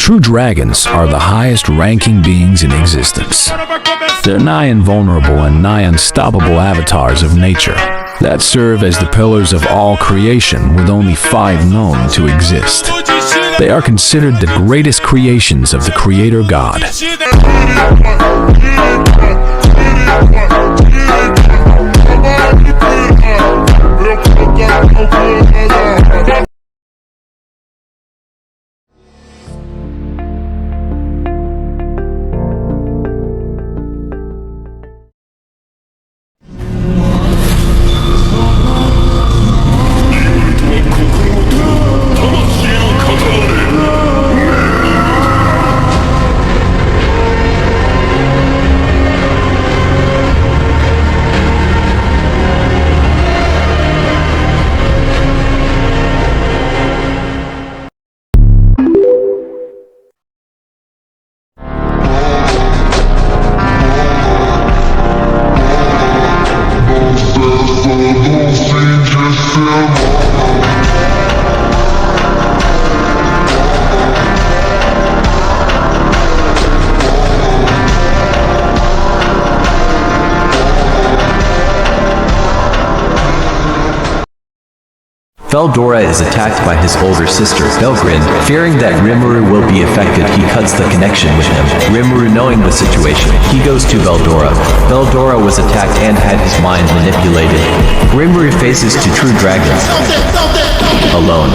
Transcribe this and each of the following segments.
True dragons are the highest-ranking beings in existence. They're nigh invulnerable and nigh unstoppable avatars of nature that serve as the pillars of all creation, with only 5 known to exist. They are considered the greatest creations of the Creator God. Veldora is attacked by his older sister, Belgrin. Fearing that Rimuru will be affected, he cuts the connection with him. Rimuru, knowing the situation, he goes to Veldora. Veldora was attacked and had his mind manipulated. Rimuru faces to true dragons alone.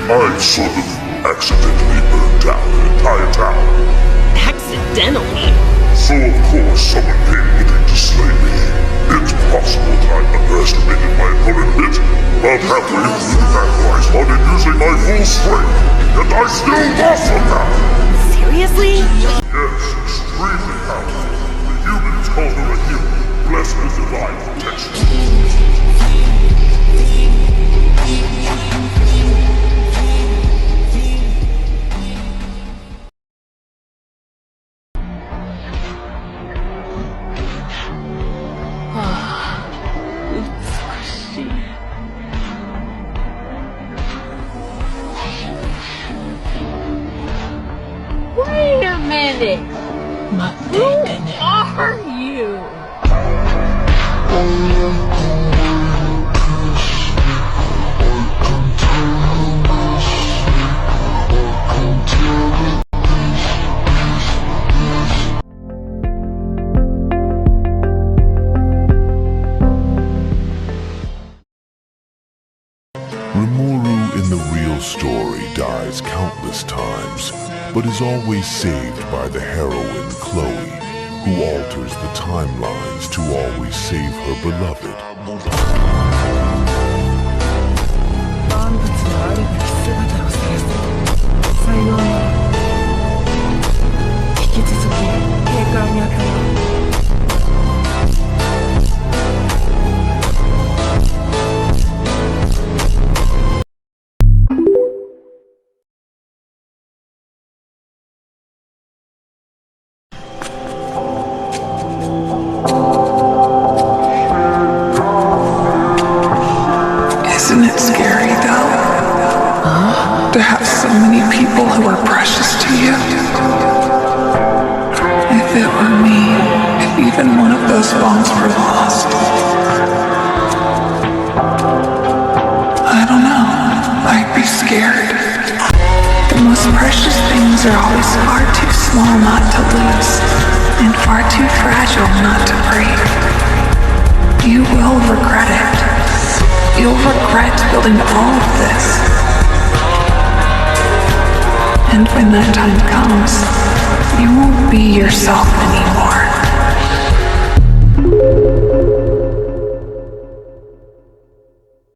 I sort of accidentally burned down an entire town. Accidentally? So of course someone came looking to slay me. It's possible that I underestimated my opponent a bit, but halfway through the battle I started using my full strength, and I still lost them now! Seriously? Yes, extremely powerful. The humans call her a hero, blessed with divine protection. Wait a minute! Who are you? Rimuru in the real story dies countless times, but is always saved by the heroine Chloe, who alters the timelines to always save her beloved. 万物のあるべき姿を晒す才能に引き続き警戒に当たる。Isn't it scary, though? To have so many people who are precious to you? If it were me, if even one of those bombs were lost, I don't know, I'd be scared. The most precious things are always far too small not to lose, and far too fragile not to break. You will regret it. You'll regret building all of this. And when that time comes, you won't be yourself anymore.